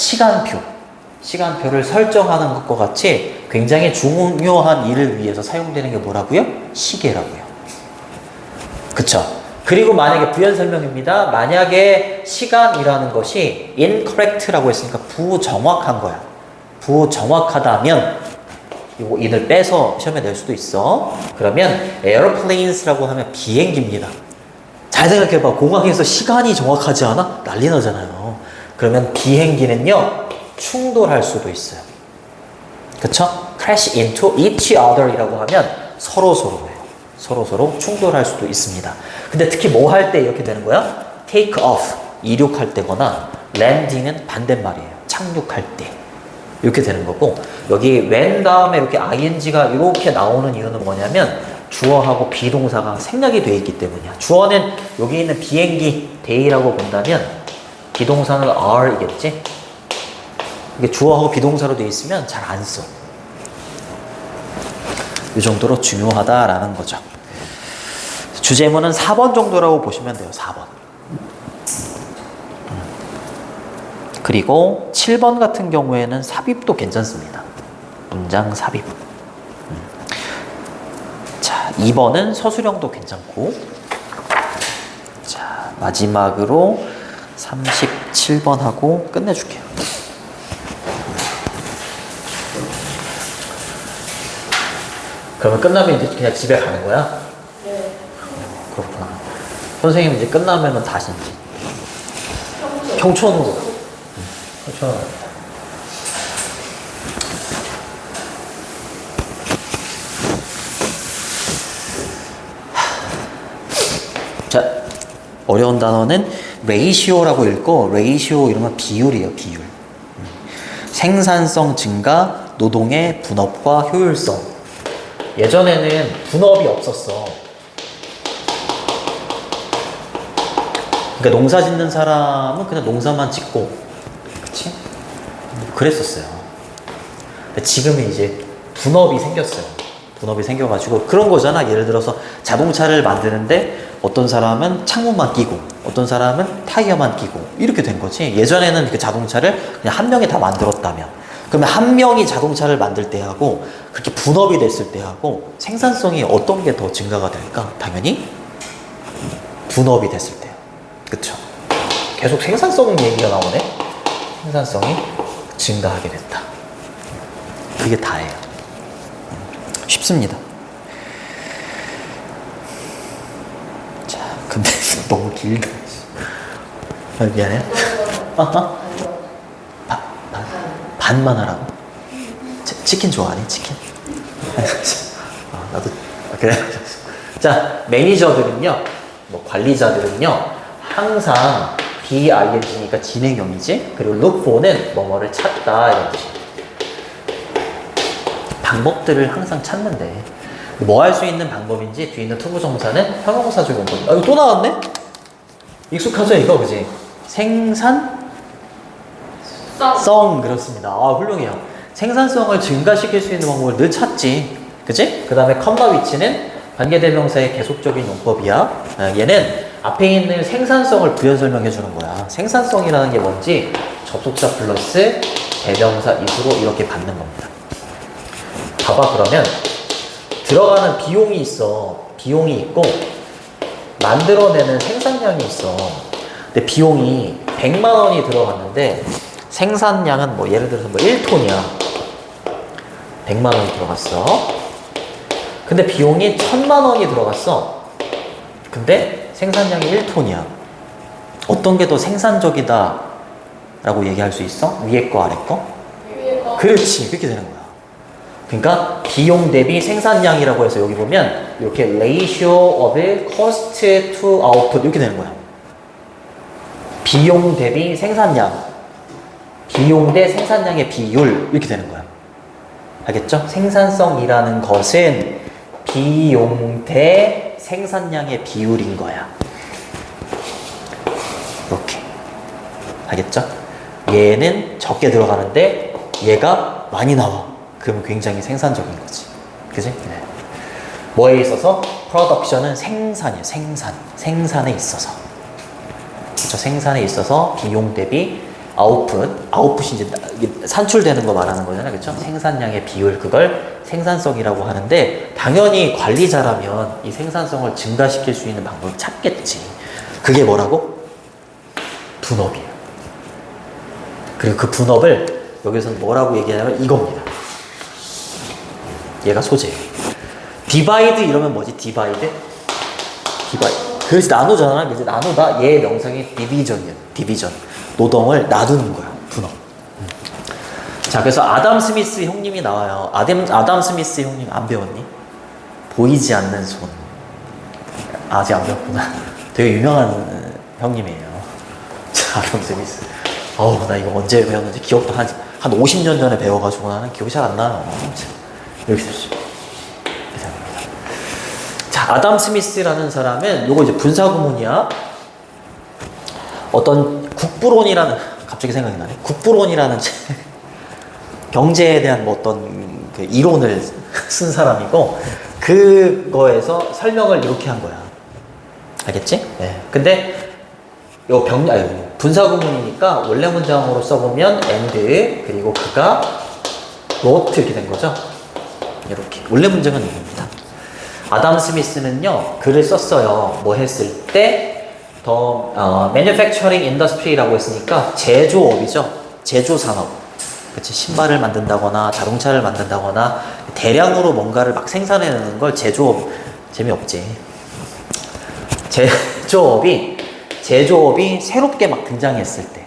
시간표를 설정하는 것과 같이 굉장히 중요한 일을 위해서 사용되는 게 뭐라고요? 시계라고요. 그쵸? 그리고 만약에 부연 설명입니다. 만약에 시간이라는 것이 incorrect라고 했으니까 부정확한 거야. 부정확하다면 이거 in을 빼서 시험에 낼 수도 있어. 그러면 airplanes라고 하면 비행기입니다. 잘 생각해봐. 공항에서 시간이 정확하지 않아? 난리 나잖아요. 그러면 비행기는요, 충돌할 수도 있어요. 그쵸? crash into each other 이라고 하면 서로예요. 서로 충돌할 수도 있습니다. 근데 특히 뭐 할 때 이렇게 되는 거야? take off, 이륙할 때거나 landing은 반대말이에요. 착륙할 때. 이렇게 되는 거고, 여기 when 다음에 이렇게 ing가 이렇게 나오는 이유는 뭐냐면 주어하고 비동사가 생략이 되어 있기 때문이야. 주어는 여기 있는 비행기 day라고 본다면 비동사는 are이겠지? 이게 주어하고 비동사로 되어 있으면 잘 안 써. 이 정도로 중요하다라는 거죠. 주제문은 4번 정도라고 보시면 돼요. 4번. 그리고 7번 같은 경우에는 삽입도 괜찮습니다. 문장 삽입. 자, 2번은 서술형도 괜찮고. 자, 마지막으로 37번 하고 끝내줄게요. 그러면 끝나면 이제 그냥 집에 가는 거야? 네. 그렇구나. 선생님 이제 끝나면은 다시 이제 평소. 평촌으로. 평촌으로. 자, 어려운 단어는 레이시오라고 읽고, 레이시오 이러면 비율이에요, 비율. 생산성 증가, 노동의 분업과 효율성. 예전에는 분업이 없었어. 그러니까 농사 짓는 사람은 그냥 농사만 짓고, 그치? 그랬었어요. 근데 지금은 이제 분업이 생겼어요. 분업이 생겨가지고 그런 거잖아. 예를 들어서 자동차를 만드는데 어떤 사람은 창문만 끼고 어떤 사람은 타이어만 끼고 이렇게 된 거지. 예전에는 그 자동차를 그냥 한 명이 다 만들었다면, 그러면 한 명이 자동차를 만들 때하고 그렇게 분업이 됐을 때하고 생산성이 어떤 게 더 증가가 될까? 당연히 분업이 됐을 때요. 그쵸? 계속 생산성 얘기가 나오네. 생산성이 증가하게 됐다. 그게 다예요. 쉽습니다. 자, 근데 너무 길다. 미안해. 반만 하라고? 치킨 좋아하니? 치킨? 나도 그래. 자, 매니저들은요, 뭐 관리자들은요, 항상 BING니까 진행형이지. 그리고 look for는 뭐뭐를 찾다 이런 뜻이에요. 방법들을 항상 찾는데 뭐 할 수 있는 방법인지 뒤에 있는 투부정사는 형용사 적용법. 이거 또 나왔네? 익숙하죠 이거, 그지? 생산성. 그렇습니다. 훌륭해요. 생산성을 증가시킬 수 있는 방법을 늘 찾지, 그치? 그 다음에 컴마 위치는 관계대명사의 계속적인 용법이야. 얘는 앞에 있는 생산성을 부연 설명해 주는 거야. 생산성이라는 게 뭔지 접속사 플러스 대명사 이수로 이렇게 받는 겁니다. 봐봐. 그러면 들어가는 비용이 있어. 비용이 있고 만들어내는 생산량이 있어. 근데 비용이 100만 원이 들어갔는데 생산량은 뭐 예를 들어서 뭐 1톤이야. 100만 원이 들어갔어. 근데 비용이 1000만 원이 들어갔어. 근데 생산량이 1톤이야. 어떤 게 더 생산적이다 라고 얘기할 수 있어? 위에 거 아래 거? 위에 거. 그렇지. 그렇게 되는 거야. 그러니까 비용 대비 생산량이라고 해서 여기 보면 이렇게 ratio of cost to output 이렇게 되는 거야. 비용 대비 생산량, 비용 대 생산량의 비율 이렇게 되는 거야. 알겠죠? 생산성이라는 것은 비용 대 생산량의 비율인 거야. 이렇게. 알겠죠? 얘는 적게 들어가는데 얘가 많이 나와. 그럼 굉장히 생산적인 거지. 그지? 네. 뭐에 있어서? 프로덕션은 생산이에요. 생산에 있어서. 그렇죠? 생산에 있어서 비용 대비 아웃풋이 이제 산출되는 거 말하는 거잖아요. 그렇죠? 생산량의 비율, 그걸 생산성이라고 하는데 당연히 관리자라면 이 생산성을 증가시킬 수 있는 방법을 찾겠지. 그게 뭐라고? 분업이에요. 그리고 그 분업을 여기서는 뭐라고 얘기하냐면 이겁니다. 얘가 소재예요. 디바이드 이러면 뭐지? 디바이드. 그래서 나누잖아. 그래서 나누다. 얘의 명상이 디비전이야. 디비전. 노동을 나누는 거야. 분업. 자, 그래서 아담 스미스 형님이 나와요. 아담 스미스 형님 안 배웠니? 보이지 않는 손. 아직 안 배웠구나. 되게 유명한 형님이에요. 자, 아담 스미스. 나 이거 언제 배웠는지 기억도 한 50년 전에 배워가지고 나는 기억이 잘 안 나요. 이렇게 됐죠. 자, 아담 스미스라는 사람은 요거 이제 분사구문이야. 어떤 국부론이라는, 갑자기 생각이 나네. 국부론이라는 경제에 대한 뭐 어떤 그 이론을 쓴 사람이고, 그거에서 설명을 이렇게 한 거야. 알겠지? 네. 근데 요 분사구문이니까 원래 문장으로 써보면 and 그리고 그가 wrote 이렇게 된 거죠. 이렇게 원래 문장은 이겁니다. 아담 스미스는요 글을 썼어요. 뭐 했을 때 더 manufacturing industry라고 했으니까 제조업이죠. 제조 산업. 그치? 신발을 만든다거나 자동차를 만든다거나 대량으로 뭔가를 막 생산해내는 걸 제조업 재미없지. 제조업이 새롭게 막 등장했을 때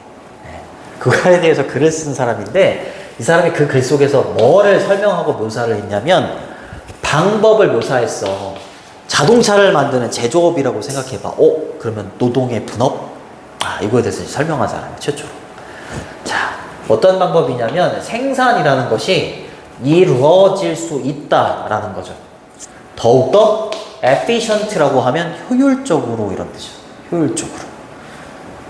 그거에 대해서 글을 쓴 사람인데 이 사람이 그 글 속에서 뭐를 설명하고 묘사를 했냐면 방법을 묘사했어. 자동차를 만드는 제조업이라고 생각해봐. 그러면 노동의 분업? 이거에 대해서 설명한 사람이 최초로. 자, 어떤 방법이냐면 생산이라는 것이 이루어질 수 있다라는 거죠. 더욱더 efficient라고 하면 효율적으로 이런 뜻이죠. 효율적으로.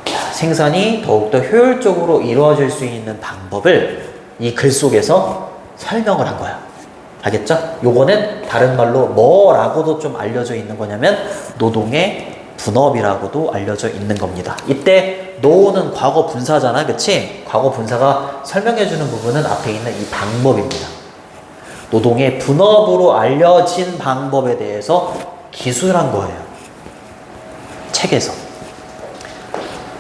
자, 생산이 더욱더 효율적으로 이루어질 수 있는 방법을 이 글 속에서 설명을 한 거야. 알겠죠? 요거는 다른 말로 뭐라고도 좀 알려져 있는 거냐면 노동의 분업이라고도 알려져 있는 겁니다. 이때 노는 과거 분사잖아, 그치? 과거 분사가 설명해주는 부분은 앞에 있는 이 방법입니다. 노동의 분업으로 알려진 방법에 대해서 기술한 거예요. 책에서.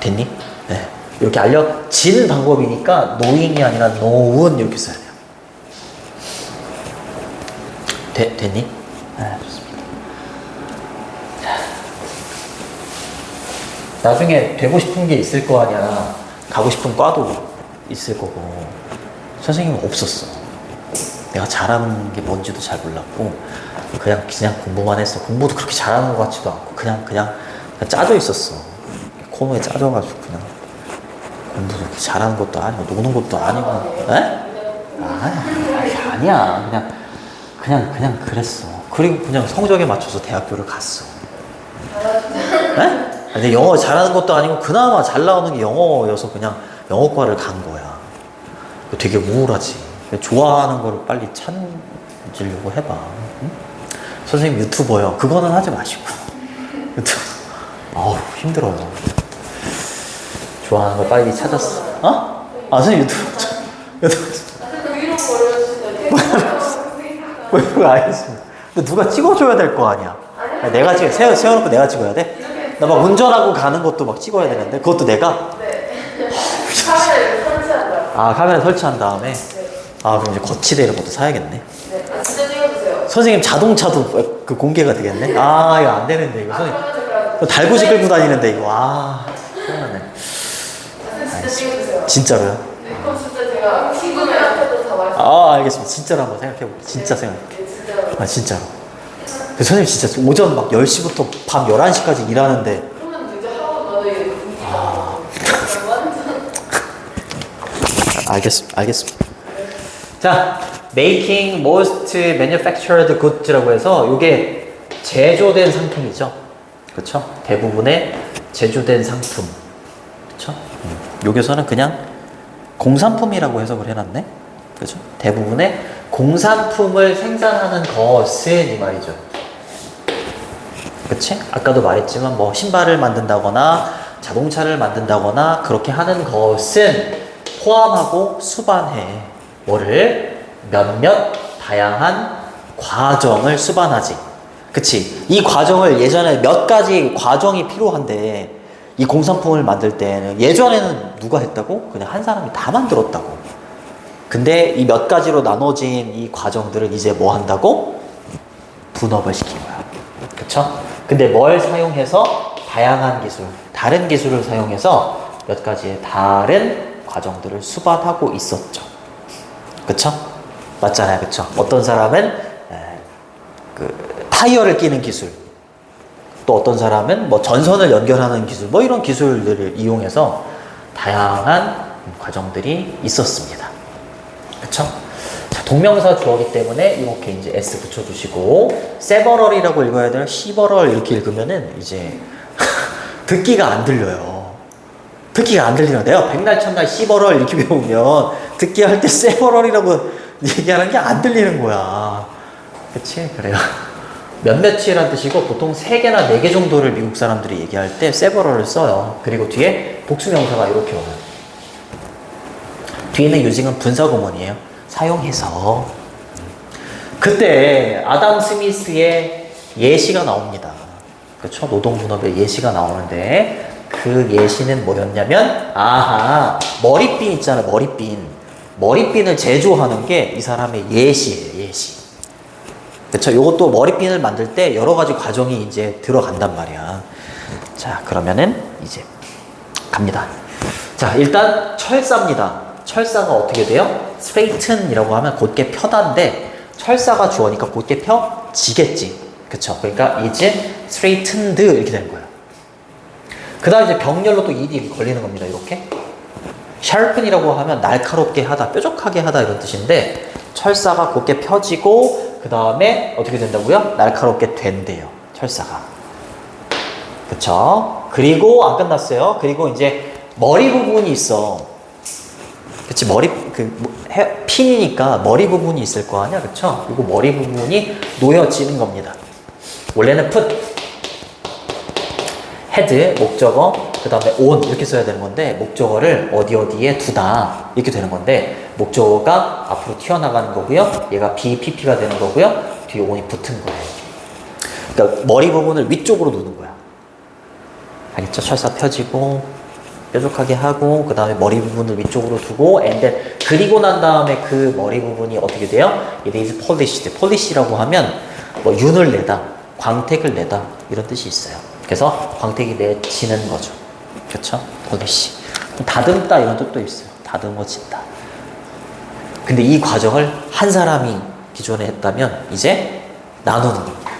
됐니? 네. 이렇게 알려진 방법이니까 knowing이 아니라 know은 이렇게 써야 돼요. 됐니? 네, 좋습니다. 나중에 되고 싶은 게 있을 거 아니야. 가고 싶은 과도 있을 거고. 선생님은 없었어. 내가 잘하는 게 뭔지도 잘 몰랐고 그냥 공부만 했어. 공부도 그렇게 잘하는 것 같지도 않고 그냥 짜져 있었어. 코너에 짜져가지고 그냥 공부도 그렇게 잘하는 것도 아니고 노는 것도 아니고. 에? 아니야. 그냥 그랬어. 그리고 그냥 성적에 맞춰서 대학교를 갔어. 에? 근데 영어 잘하는 것도 아니고 그나마 잘 나오는 게 영어여서 그냥 영어과를 간 거야. 되게 우울하지. 좋아하는 거를 빨리 찾으려고 해봐. 응? 선생님 유튜버요. 그거는 하지 마시고. 유튜브. 힘들어요. 좋아하는 걸 빨리 찾았어. 선생님 유튜브. 그 위로 버려주시면 왜 알겠습니다. 근데 누가 찍어줘야 될 거 아니야. 내가 세워놓고 내가 찍어야 돼? 나 막 운전하고 가는 것도 막 찍어야 되는데 그것도 내가? 네. 카메라를 설치한다. 카메라 설치한 다음에? 네. 그럼 이제 거치대 이런 것도 사야겠네. 네. 진짜 찍어주세요. 선생님 자동차도 그 공개가 되겠네? 이거 안 되는데 이거 선생님 달구지 끌고 다니는데 이거 큰일나네. 진짜 찍어주세요. 진짜로요? 네. 그럼 진짜 제가 친구들한테도 다 말씀. 알겠습니다. 진짜로 한번 생각해볼게요. 진짜 생각해볼게요. 네, 진짜로. 진짜로. 그 선생님 진짜 오전 막 10시부터 밤 11시까지 일하는데 그러면 이제 학원 너네 분위기가 완전. 알겠습니다. 자, making most manufactured goods라고 해서 이게 제조된 상품이죠. 그렇죠? 대부분의 제조된 상품. 그렇죠? 여기서는 그냥 공산품이라고 해석을 해놨네. 그렇죠? 대부분의 공산품을 생산하는 것은 이 말이죠. 그치? 아까도 말했지만 뭐 신발을 만든다거나 자동차를 만든다거나 그렇게 하는 것은 포함하고 수반해. 뭐를? 몇몇 다양한 과정을 수반하지. 그치? 이 과정을 예전에 몇 가지 과정이 필요한데 이 공산품을 만들 때는 예전에는 누가 했다고? 그냥 한 사람이 다 만들었다고. 근데 이 몇 가지로 나눠진 이 과정들을 이제 뭐 한다고? 분업을 시킨 거야. 그쵸? 근데 뭘 사용해서? 다양한 기술, 다른 기술을 사용해서 몇 가지의 다른 과정들을 수반하고 있었죠. 그쵸? 맞잖아요. 그쵸? 어떤 사람은 타이어를 끼는 기술, 또 어떤 사람은 뭐 전선을 연결하는 기술, 뭐 이런 기술들을 이용해서 다양한 과정들이 있었습니다. 그쵸? 자, 동명사 주어기 때문에 이렇게 이제 S 붙여주시고, several이라고 읽어야 되나? several 이렇게 읽으면은 이제 듣기가 안 들려요. 듣기가 안 들리는 내가 백날 첫날 several 이렇게 배우면 듣기 할 때 several이라고 얘기하는 게 안 들리는 거야. 그치? 그래요. 몇몇이란 뜻이고 보통 3개나 4개 정도를 미국 사람들이 얘기할 때 several을 써요. 그리고 뒤에 복수명사가 이렇게 와요. 뒤에 있는 유징은 분사구문이에요. 사용해서. 그때 아담 스미스의 예시가 나옵니다. 그렇죠? 노동분업의 예시가 나오는데 그 예시는 뭐였냐면 머리핀 있잖아요. 머리핀. 머리핀을 제조하는 게 이 사람의 예시예요, 예시. 그쵸? 요것도 머리핀을 만들 때 여러 가지 과정이 이제 들어간단 말이야. 자, 그러면은 이제 갑니다. 자, 일단 철사입니다. 철사가 어떻게 돼요? 스트레이튼이라고 하면 곧게 펴다인데 철사가 주어니까 곧게 펴지겠지. 그쵸? 그러니까 이제 스트레이튼드 이렇게 되는 거예요. 그 다음 이제 병렬로 또 ED 걸리는 겁니다. 이렇게. sharpen이라고 하면 날카롭게 하다, 뾰족하게 하다 이런 뜻인데 철사가 곧게 펴지고 그 다음에 어떻게 된다고요? 날카롭게 된대요. 철사가. 그쵸? 그리고 안 끝났어요. 그리고 이제 머리 부분이 있어. 그치? 머리 핀이니까 머리 부분이 있을 거 아니야, 그쵸? 그리고 머리 부분이 놓여지는 겁니다. 원래는 put, head, 목적어, 그 다음에 on 이렇게 써야 되는 건데 목적어를 어디에 두다 이렇게 되는 건데 목적어가 앞으로 튀어나가는 거고요. 얘가 BPP가 되는 거고요. 뒤에 on이 붙은 거예요. 그러니까 머리 부분을 위쪽으로 두는 거야. 알겠죠? 철사 펴지고 뾰족하게 하고 그 다음에 머리 부분을 위쪽으로 두고 and then 그리고 난 다음에 그 머리 부분이 어떻게 돼요? It is polished. polish라고 하면 뭐 윤을 내다, 광택을 내다 이런 뜻이 있어요. 그래서 광택이 내지는 거죠. 그렇죠? polish. 다듬다 이런 뜻도 있어요. 다듬어진다. 근데 이 과정을 한 사람이 기존에 했다면 이제 나누는 겁니다.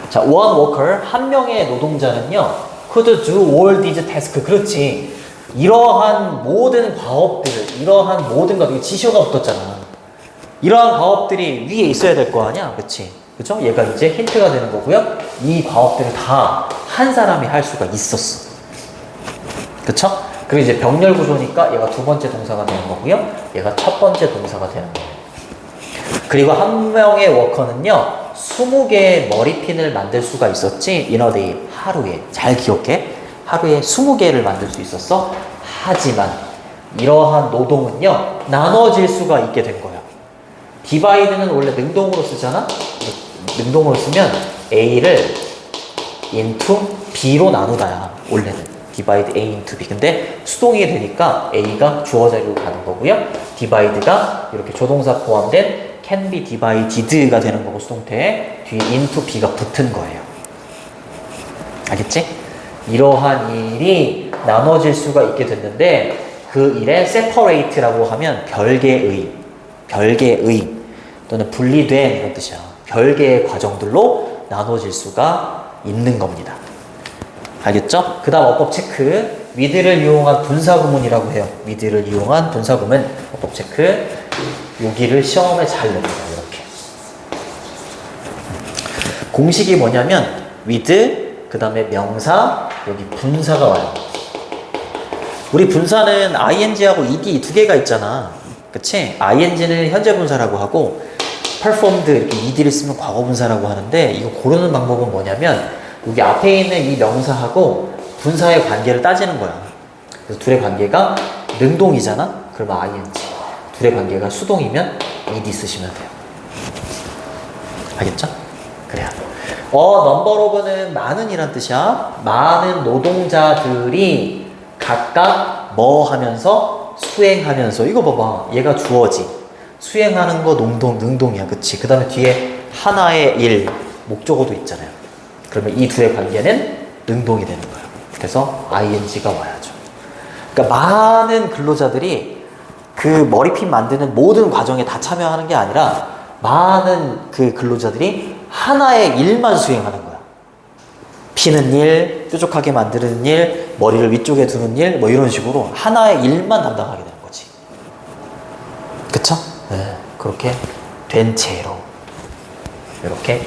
자, one worker, 한 명의 노동자는요 could do all these tasks. 그렇지. 이러한 모든 과업들을, 이러한 모든 것들, 지시어가 붙었잖아. 이러한 과업들이 위에 있어야 될 거 아니야? 그치? 그죠? 얘가 이제 힌트가 되는 거고요. 이 과업들을 다 한 사람이 할 수가 있었어. 그쵸? 그리고 이제 병렬 구조니까 얘가 두 번째 동사가 되는 거고요. 얘가 첫 번째 동사가 되는 거예요. 그리고 한 명의 워커는요, 20개의 머리핀을 만들 수가 있었지. in a day, 하루에. 잘 기억해. 하루에 20개를 만들 수 있었어. 하지만 이러한 노동은요, 나눠질 수가 있게 된 거야. 디바이드는 원래 능동으로 쓰잖아. 능동으로 쓰면 A를 into B로 나누다야. 원래는 divide A into B. 근데 수동이 되니까 A가 주어 자리로 가는 거고요. divide가 이렇게 조동사 포함된 can be divided가 되는 거고 수동태에 뒤에 into B가 붙은 거예요. 알겠지? 이러한 일이 나눠질 수가 있게 됐는데 그 일에 separate라고 하면 별개의 또는 분리된 이런 뜻이야. 별개의 과정들로 나눠질 수가 있는 겁니다. 알겠죠? 그 다음 어법 체크. with를 이용한 분사구문이라고 해요. with를 이용한 분사구문 어법 체크. 여기를 시험에 잘 냅니다. 이렇게. 공식이 뭐냐면 with, 그 다음에 명사, 여기 분사가 와요. 우리 분사는 ing하고 ed 두 개가 있잖아. 그치? ing는 현재 분사라고 하고 performed 이렇게 ed를 쓰면 과거 분사라고 하는데 이거 고르는 방법은 뭐냐면 여기 앞에 있는 이 명사하고 분사의 관계를 따지는 거야. 그래서 둘의 관계가 능동이잖아? 그러면 ing. 둘의 관계가 수동이면 ed 쓰시면 돼요. 알겠죠? 그래요. number of는 많은 이란 뜻이야. 많은 노동자들이 각각 뭐 하면서 수행하면서 이거 봐봐. 얘가 주어지. 수행하는 거 능동이야. 그치? 그 다음에 뒤에 하나의 일, 목적어도 있잖아요. 그러면 이 둘의 관계는 능동이 되는 거예요. 그래서 ing가 와야죠. 그러니까 많은 근로자들이 그 머리핀 만드는 모든 과정에 다 참여하는 게 아니라 많은 그 근로자들이 하나의 일만 수행하는 거야. 피는 일, 뾰족하게 만드는 일, 머리를 위쪽에 두는 일, 뭐 이런 식으로 하나의 일만 담당하게 되는 거지. 그쵸? 네, 그렇게 된 채로 이렇게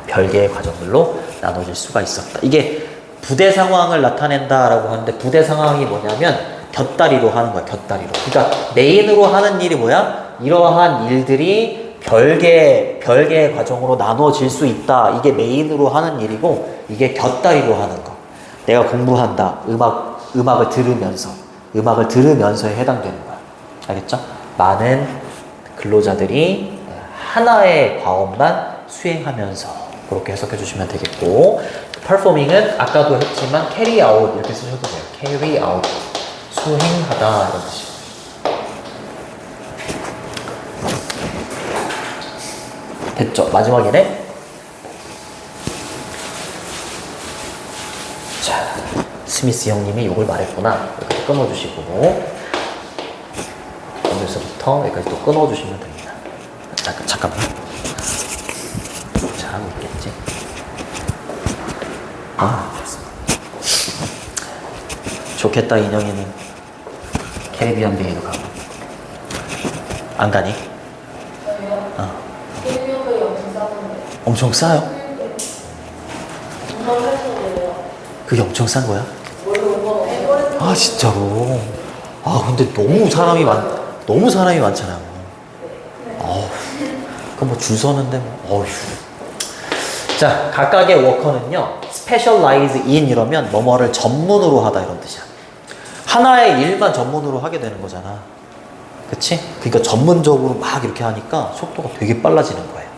별개의 과정들로 나눠질 수가 있었다. 이게 부대 상황을 나타낸다라고 하는데 부대 상황이 뭐냐면 곁다리로 하는 거야. 곁다리로. 그러니까 메인으로 하는 일이 뭐야? 이러한 일들이 별개의 과정으로 나눠질 수 있다. 이게 메인으로 하는 일이고 이게 곁다리로 하는 거. 내가 공부한다. 음악을 들으면서에 해당되는 거야. 알겠죠? 많은 근로자들이 하나의 과업만 수행하면서 그렇게 해석해 주시면 되겠고 performing은 아까도 했지만 carry out 이렇게 쓰셔도 돼요. carry out 수행하다 이런 뜻이에요. 됐죠? 마지막이네. 자, 스미스 형님이 이걸 말했구나. 여기까지 끊어주시고 여기서부터 여기까지 또 끊어주시면 됩니다. 잠깐만. 잘하고 있겠지? 좋겠다. 인형이는 캐리비안 베이로 가고. 안 가니? 저희요? 캐리비안이 엄청 싸던데. 엄청 싸요? 정말 해서요. 그게 엄청 싼 거야? 원래 5만 원. 진짜로? 근데 너무 사람이 많잖아요. 그럼 뭐 줄 서는데 뭐, 자, 각각의 워커는요, specialize in 이러면 뭐뭐를 전문으로 하다 이런 뜻이야. 하나의 일만 전문으로 하게 되는 거잖아. 그치? 그러니까 전문적으로 막 이렇게 하니까 속도가 되게 빨라지는 거예요.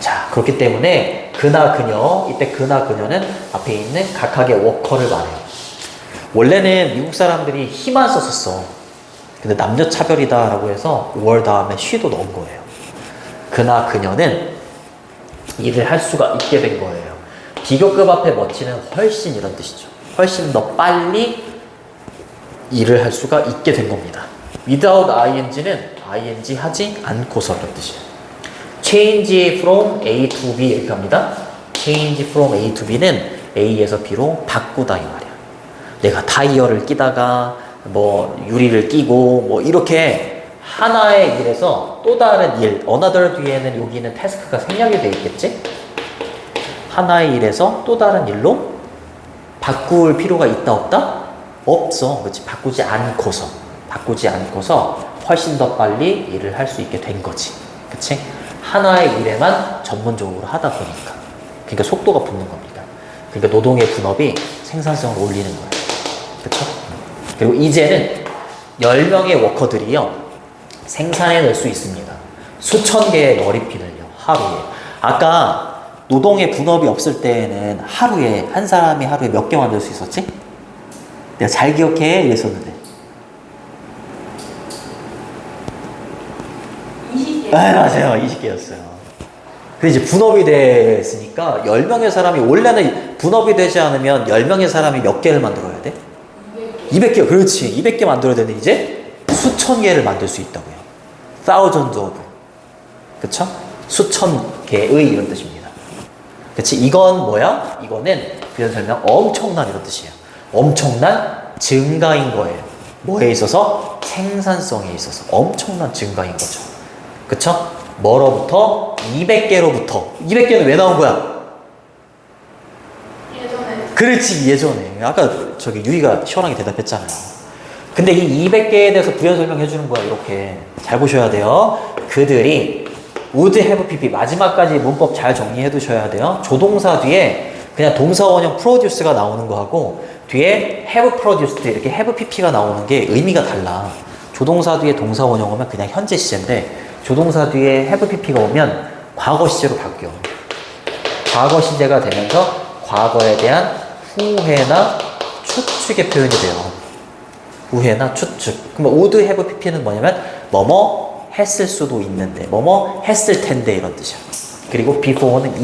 자, 그렇기 때문에 그나 그녀, 이때 그나 그녀는 앞에 있는 각각의 워커를 말해요. 원래는 미국 사람들이 he만 썼었어. 근데 남녀 차별이다라고 해서 월 다음에 she도 넣은 거예요. 그나 그녀는 일을 할 수가 있게 된 거예요. 비교급 앞에 멋지는 훨씬 이런 뜻이죠. 훨씬 더 빨리 일을 할 수가 있게 된 겁니다. without ing는 ing 하지 않고서 그런 뜻이에요. change from A to B 이렇게 합니다. change from A to B는 A에서 B로 바꾸다 이 말이야. 내가 타이어를 끼다가 뭐 유리를 끼고 뭐 이렇게 하나의 일에서 또 다른 일, another 뒤에는 여기는 태스크가 생략이 돼 있겠지? 하나의 일에서 또 다른 일로 바꿀 필요가 있다 없다? 없어. 그렇지? 바꾸지 않고서 훨씬 더 빨리 일을 할 수 있게 된 거지. 그치? 하나의 일에만 전문적으로 하다 보니까. 그러니까 속도가 붙는 겁니다. 그러니까 노동의 분업이 생산성을 올리는 거예요. 그쵸? 그리고 이제는 10명의 워커들이요, 생산해낼 수 있습니다. 수천 개의 머리핀을요, 하루에. 아까 노동의 분업이 없을 때에는 한 사람이 하루에 몇 개 만들 수 있었지? 내가 잘 기억해. 이랬었는데. 20개. 맞아요. 20개였어요. 근데 이제 분업이 됐으니까 10명의 사람이, 원래는 분업이 되지 않으면 10명의 사람이 몇 개를 만들어야 돼? 200개. 그렇지. 200개 만들어야 되는데 이제 수천 개를 만들 수 있다고요. thousands of. 그쵸? 수천 개의 이런 뜻입니다. 그치? 이건 뭐야? 이거는 비전 설명 엄청난 이런 뜻이에요. 엄청난 증가인 거예요. 뭐에 있어서? 생산성에 있어서 엄청난 증가인 거죠. 그쵸? 뭐로부터? 200개로부터. 200개는 왜 나온 거야? 예전에. 그렇지, 예전에. 아까 저기 유이가 시원하게 대답했잖아요. 근데 이 200개에 대해서 부연 설명해 주는 거야. 이렇게 잘 보셔야 돼요. 그들이 would have pp, 마지막까지 문법 잘 정리해 두셔야 돼요. 조동사 뒤에 그냥 동사 원형 produce가 나오는 거하고 뒤에 have produced 이렇게 have pp가 나오는 게 의미가 달라. 조동사 뒤에 동사 원형 오면 그냥 현재 시제인데, 조동사 뒤에 have pp가 오면 과거 시제로 바뀌어. 과거 시제가 되면서 과거에 대한 후회나 추측의 표현이 돼요. 후회나 추측. 그럼 would have pp는 뭐냐면 뭐뭐 했을 수도 있는데, 뭐뭐 했을 텐데 이런 뜻이야. 그리고 before는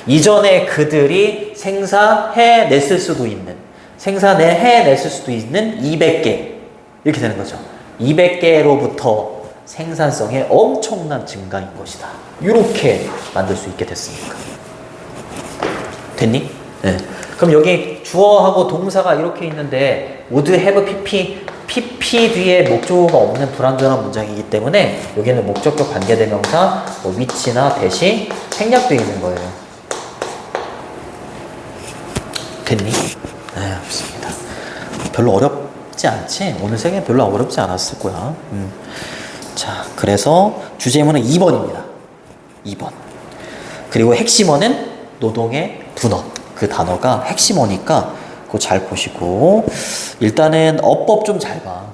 이전에 그들이 생산해냈을 수도 있는, 생산해냈을 수도 있는 200개 이렇게 되는 거죠. 200개로부터 생산성의 엄청난 증가인 것이다. 이렇게 만들 수 있게 됐으니까. 됐니? 네. 그럼 여기 주어하고 동사가 이렇게 있는데 would have pp 뒤에 목적어가 없는 불완전한 문장이기 때문에 여기는 목적격 관계대명사, 뭐 which나 that이 생략되어 있는 거예요. 됐니? 네, 없습니다. 별로 어렵지 않지? 오늘 생애 별로 어렵지 않았을 거야. 자, 그래서 주제문은 2번입니다. 2번. 그리고 핵심어는 노동의 분업. 그 단어가 핵심어니까 그거 잘 보시고, 일단은 어법 좀 잘 봐.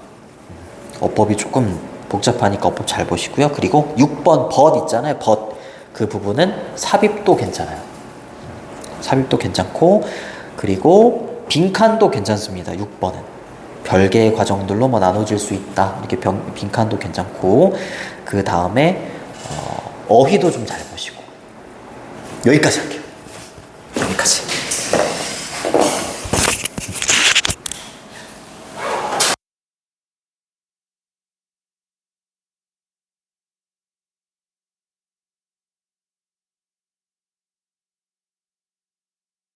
어법이 조금 복잡하니까 어법 잘 보시고요. 그리고 6번 but 있잖아요. but. 그 부분은 삽입도 괜찮아요. 삽입도 괜찮고, 그리고 빈칸도 괜찮습니다. 6번은. 별개의 과정들로 뭐 나눠질 수 있다. 이렇게 빈칸도 괜찮고, 그 다음에 어휘도 좀 잘 보시고. 여기까지 할게요.